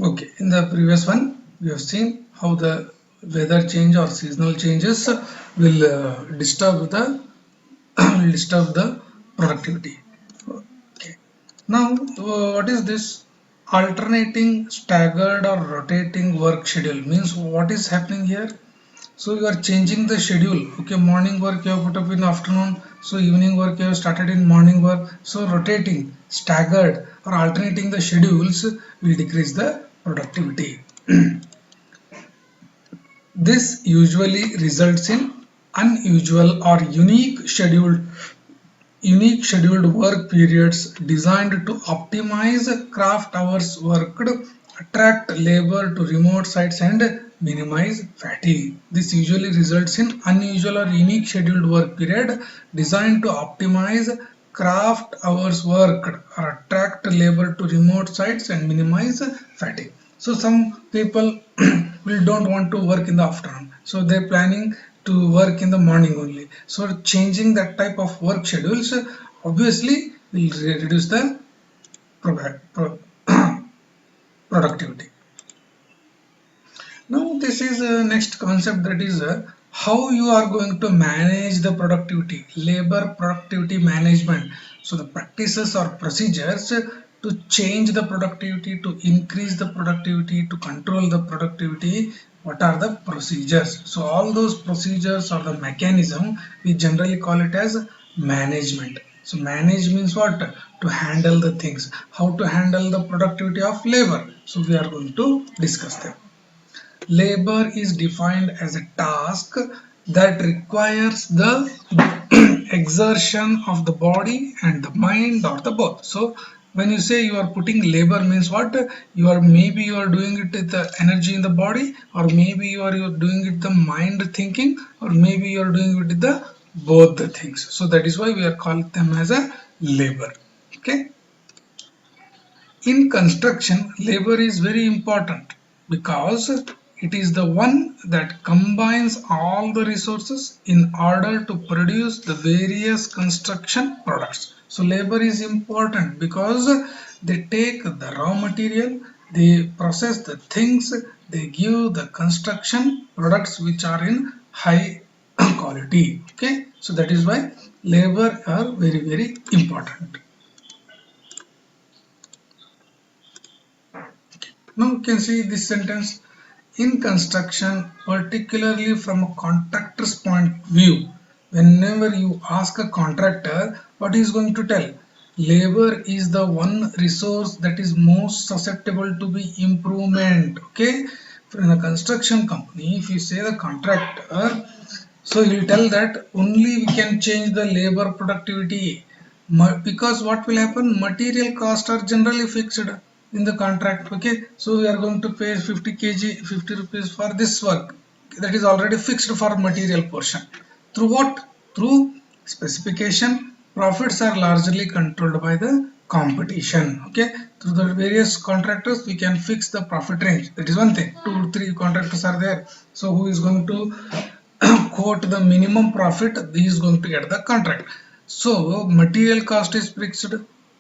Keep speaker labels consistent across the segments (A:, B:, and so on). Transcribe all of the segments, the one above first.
A: Okay, in the previous one we have seen how the weather change or seasonal changes will disturb the will disturb the productivity. Okay, now what is this alternating, staggered or rotating work schedule? Means what is happening here? So you are changing the schedule. Okay, morning work you have put up in afternoon, so evening work you have started in morning work. So rotating, staggered or alternating the schedules will decrease the productivity. This usually results in unusual or unique scheduled work periods designed to optimize craft hours worked, attract labor to remote sites and minimize fatigue. This usually results in unusual or unique scheduled work period designed to optimize craft hours worked or attract labor to remote sites and minimize fatigue. So some people will don't want to work in the afternoon, so they're planning to work in the morning only. So changing that type of work schedules obviously will reduce the productivity. Now this is next concept, that is how you are going to manage the productivity, labor productivity management. So the practices or procedures to change the productivity, to increase the productivity, to control the productivity. What are the procedures? So all those procedures or the mechanism, we generally call it as management. So manage means what? To handle the things. How to handle the productivity of labor? So we are going to discuss them. Labor is defined as a task that requires the exertion of the body and the mind or the both. So when you say you are putting labor means what? You are doing it with the energy in the body, or maybe you are doing it the mind thinking, or maybe you are doing it with the both the things. So that is why we are calling them as a labor. Okay. In construction, labor is very important because it is the one that combines all the resources in order to produce the various construction products. So labor is important because they take the raw material, they process the things, they give the construction products which are in high quality. Okay, so that is why labor are very important. Now you can see this sentence. In construction, particularly from a contractor's point of view, whenever you ask a contractor, what he is going to tell? Labor is the one resource that is most susceptible to be improvement. Okay, in a construction company, if you say the contractor, so he will tell that only we can change the labor productivity. Because what will happen, material costs are generally fixed in the contract. Okay, so we are going to pay 50 rupees for this work, that is already fixed for material portion. Through what? Through specification. Profits are largely controlled by the competition. Okay, through the various contractors we can fix the profit range. That is one thing. 2 3 contractors are there, so who is going to quote the minimum profit, he is going to get the contract. So material cost is fixed,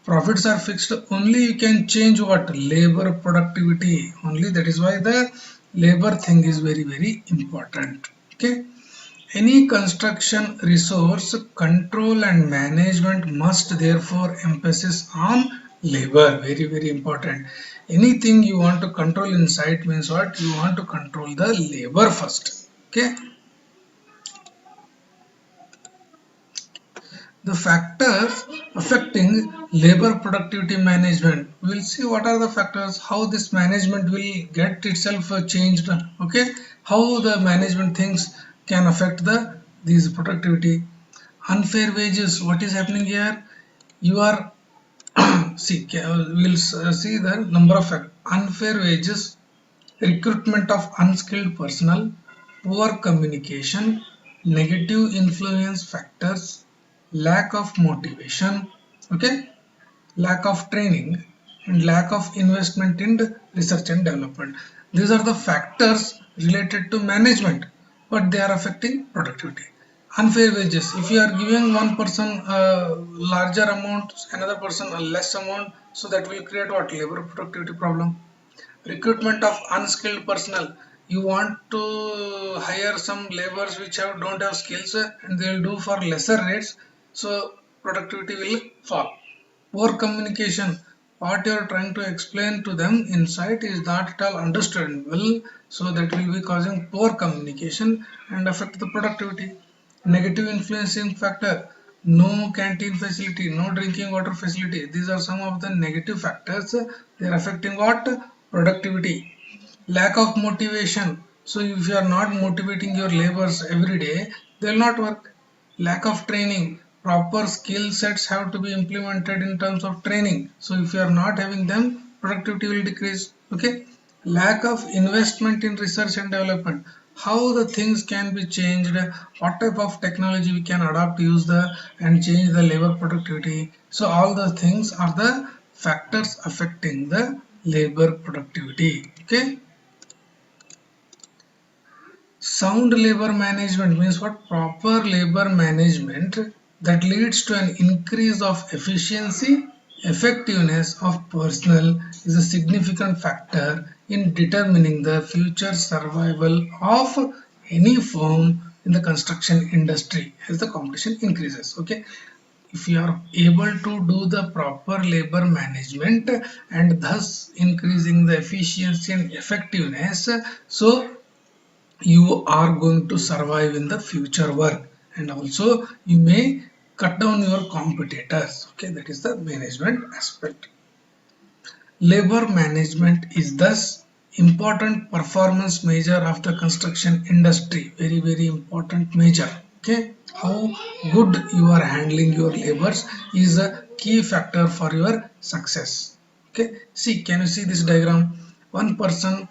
A: profits are fixed. Only you can change what? Labor productivity only. That is why the labor thing is very important. Okay, any construction resource control and management must therefore emphasis on labor. Very important. Anything you want to control in site means what? You want to control the labor first. Okay. The factors affecting labor productivity management, we will see what are the factors, how this management will get itself changed. Okay, how the management things can affect the these productivity. Unfair wages, what is happening here? You are see, we will see the number of unfair wages, recruitment of unskilled personnel, poor communication, negative influence factors, lack of motivation, okay, lack of training, and lack of investment in research and development. These are the factors related to management, but they are affecting productivity. Unfair wages, if you are giving one person a larger amount, another person a less amount, so that will create what? Labor productivity problem. Recruitment of unskilled personnel. You want to hire some laborers which don't have skills, and they'll do for lesser rates, so productivity will fall. Poor communication. What you are trying to explain to them inside is not at all understandable, so that will be causing poor communication and affect the productivity. Negative influencing factor. No canteen facility, no drinking water facility. These are some of the negative factors. They are affecting what? Productivity. Lack of motivation. So if you are not motivating your laborers every day, they will not work. Lack of training. Proper skill sets have to be implemented in terms of training. So if you are not having them, productivity will decrease. Okay. Lack of investment in research and development. How the things can be changed, what type of technology we can adopt, use the and change the labor productivity. So all the things are the factors affecting the labor productivity. Okay. Sound labor management means what? Proper labor management that leads to an increase of efficiency, effectiveness of personnel is a significant factor in determining the future survival of any firm in the construction industry as the competition increases. Okay, if you are able to do the proper labor management and thus increasing the efficiency and effectiveness, so you are going to survive in the future work, and also you may cut down your competitors. Okay, that is the management aspect. Labor management is thus important performance measure of the construction industry. Very important measure. Okay, how good you are handling your labors is a key factor for your success. Okay, see, can you see this diagram? One person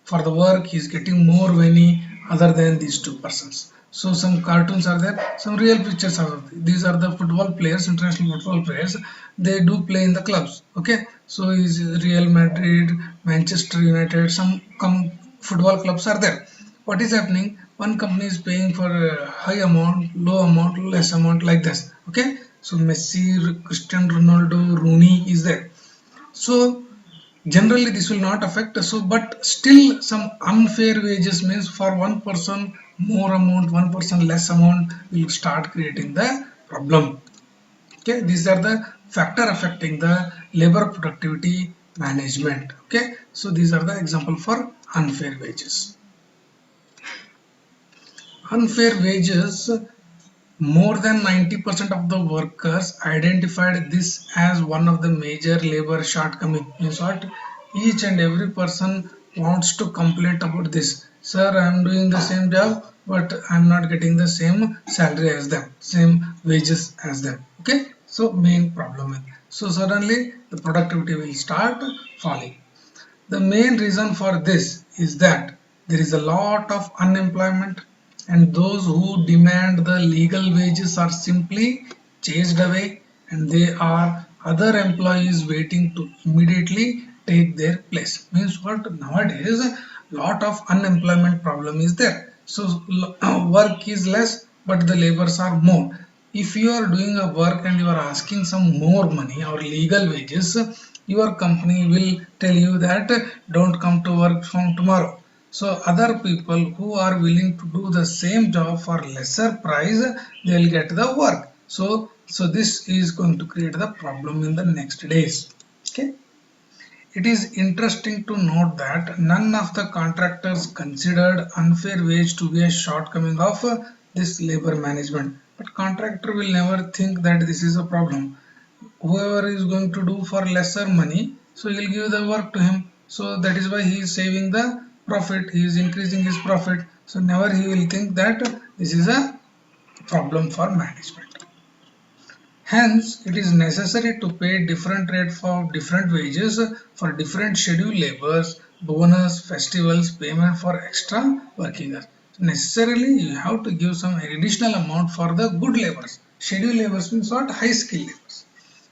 A: for the work he is getting more money other than these two persons. So some cartoons are there, some real pictures are there. These are the football players, international football players. They do play in the clubs. Okay, so is Real Madrid, Manchester United, some football clubs are there. What is happening? One company is paying for a high amount, low amount, less amount, like this. Okay, so Messi, Cristiano Ronaldo, Rooney is there. So generally this will not affect, so but still some unfair wages means for one person more amount, one person less amount will start creating the problem. Okay, these are the factor affecting the labor productivity management. Okay, so these are the example for unfair wages. Unfair wages. More than 90% of the workers identified this as one of the major labor shortcomings. Means what? Each and every person wants to complain about this. Sir, I am doing the same job, but I am not getting the same salary as them, same wages as them. Okay, so main problem. So suddenly the productivity will start falling. The main reason for this is that there is a lot of unemployment, and those who demand the legal wages are simply chased away, and there are other employees waiting to immediately take their place. Means what? Nowadays lot of unemployment problem is there. So work is less but the labors are more. If you are doing a work and you are asking some more money or legal wages, your company will tell you that don't come to work from tomorrow. So other people who are willing to do the same job for lesser price, they will get the work. So this is going to create the problem in the next days. Okay. It is interesting to note that none of the contractors considered unfair wage to be a shortcoming of this labor management. But contractor will never think that this is a problem. Whoever is going to do for lesser money, so he will give the work to him. So that is why he is saving the profit. He is increasing his profit. So never he will think that this is a problem for management. Hence, it is necessary to pay different rate for different wages for different scheduled labors, bonus, festivals, payment for extra working hours. Necessarily, you have to give some additional amount for the good labors. Scheduled labors means what? High skill labors.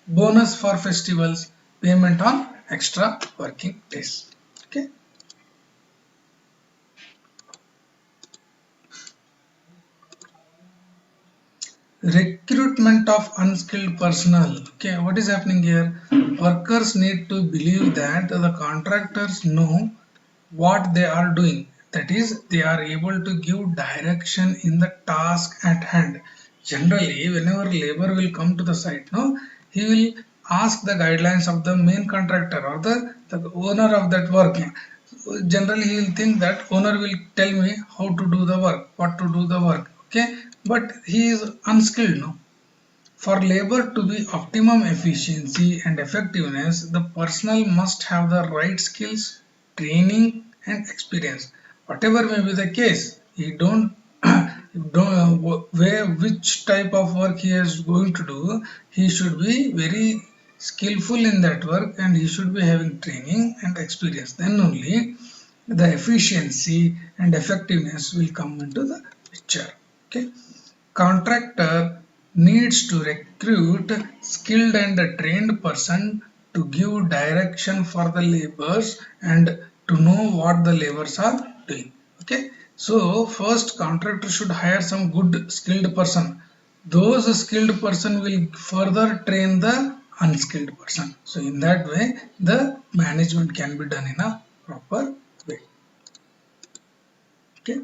A: Bonus for festivals, payment on extra working days. Okay. Recruitment of unskilled personnel. Okay, what is happening here? Workers need to believe that the contractors know what they are doing. That is, they are able to give direction in the task at hand. Generally, whenever labor will come to the site, no, he will ask the guidelines of the main contractor or the owner of that work. Generally, he will think that owner will tell me how to do the work, what to do the work. Okay, but he is unskilled, no. For labor to be optimum efficiency and effectiveness, the personnel must have the right skills, training and experience. Whatever may be the case, he don't where which type of work he is going to do, he should be very skillful in that work and he should be having training and experience. Then only the efficiency and effectiveness will come into the picture. Okay. Contractor needs to recruit skilled and trained person to give direction for the laborers and to know what the laborers are doing. Okay, so first contractor should hire some good skilled person. Those skilled person will further train the unskilled person. So in that way, the management can be done in a proper way. Okay.